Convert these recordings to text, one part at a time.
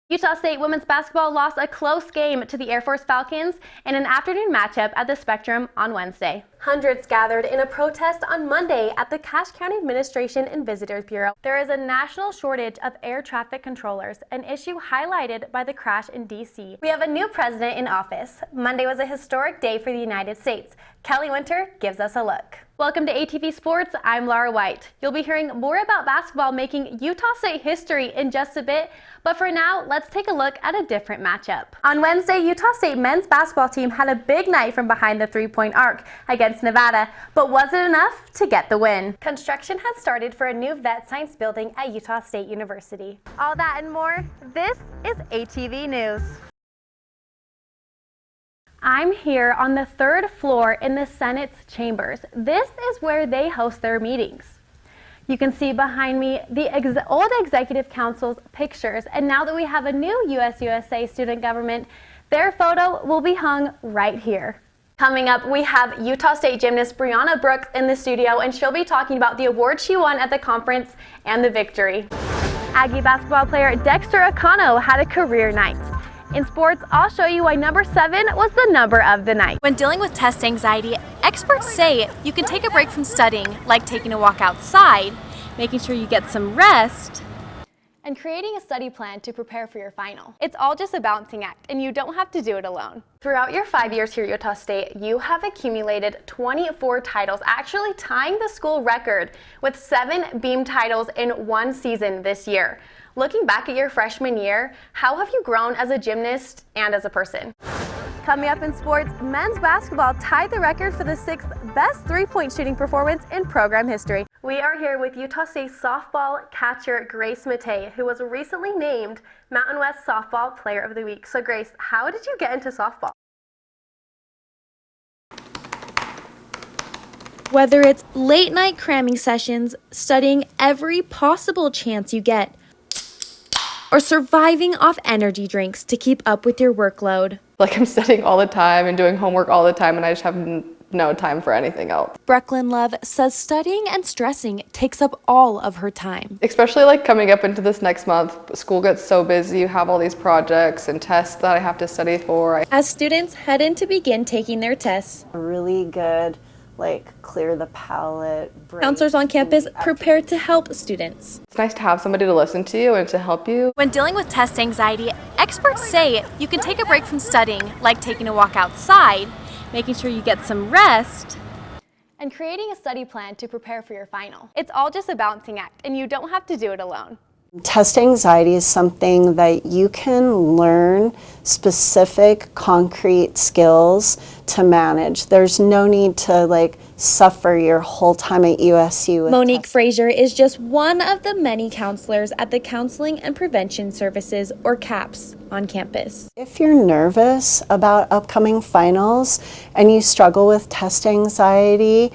Utah State women's basketball lost a close game to the Air Force Falcons in an afternoon matchup at the Spectrum on Wednesday. Hundreds gathered in a protest on Monday at the Cache County Administration and Visitors Bureau. There is a national shortage of air traffic controllers, an issue highlighted by the crash in D.C. We have a new president in office. Monday was a historic day for the United States. Kelly Winter gives us a look. Welcome to ATV Sports. I'm Laura White. You'll be hearing more about basketball making Utah State history in just a bit, but for now, let's take a look at a different matchup. On Wednesday, Utah State men's basketball team had a big night from behind the three-point arc against Nevada, but was it enough to get the win? Construction has started for a new vet science building at Utah State University. All that and more, this is ATV News. I'm here on the third floor in the Senate's chambers. This is where they host their meetings. You can see behind me the old Executive Council's pictures, and now that we have a new USA student government, their photo will be hung right here. Coming up, we have Utah State gymnast Brianna Brooks in the studio, and she'll be talking about the award she won at the conference and the victory. Aggie basketball player Dexter Acano had a career night. In sports, I'll show you why number 7 was the number of the night. When dealing with test anxiety, experts say you can take a break from studying, like taking a walk outside, making sure you get some rest, and creating a study plan to prepare for your final. It's all just a balancing act, and you don't have to do it alone. Throughout your 5 years here at Utah State, you have accumulated 24 titles, actually tying the school record with 7 beam titles in one season this year. Looking back at your freshman year, how have you grown as a gymnast and as a person? Coming up in sports, men's basketball tied the record for the 6th best three-point shooting performance in program history. We are here with Utah State softball catcher Grace Matei, who was recently named Mountain West Softball Player of the Week. So Grace, how did you get into softball? whether it's late night cramming sessions, studying every possible chance you get, or surviving off energy drinks to keep up with your workload. Like I'm studying all the time and doing homework all the time, and I just have no time for anything else. Brooklyn Love says studying and stressing takes up all of her time. Especially like coming up into this next month, school gets so busy, you have all these projects and tests that I have to study for. As students head in to begin taking their tests, really good, clear the palate. counselors on campus prepare to help students. It's nice to have somebody to listen to you and to help you. When dealing with test anxiety, experts say you can take a break from studying, like taking a walk outside, making sure you get some rest, and creating a study plan to prepare for your final. It's all just a balancing act, and you don't have to do it alone. Test anxiety is something that you can learn specific, concrete skills to manage. There's no need to suffer your whole time at USU. With Monique Frazier is just one of the many counselors at the Counseling and Prevention Services, or CAPS, on campus. If you're nervous about upcoming finals and you struggle with test anxiety,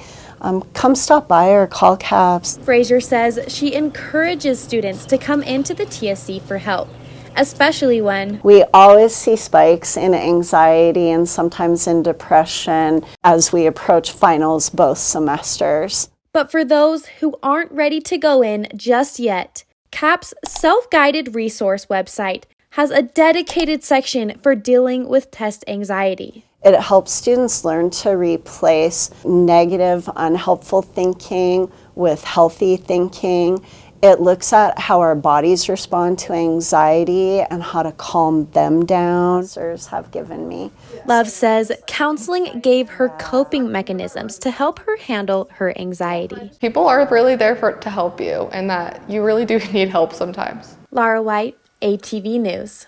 come stop by or call CAPS. Frazier says she encourages students to come into the TSC for help, especially when we always see spikes in anxiety and sometimes in depression as we approach finals both semesters. But for those who aren't ready to go in just yet, CAPS' self-guided resource website has a dedicated section for dealing with test anxiety. It helps students learn to replace negative, unhelpful thinking with healthy thinking. It looks at how our bodies respond to anxiety and how to calm them down. Professors have given me. Love says counseling gave her coping mechanisms to help her handle her anxiety. People are really there to help you, and that you really do need help sometimes. Laura White, ATV News.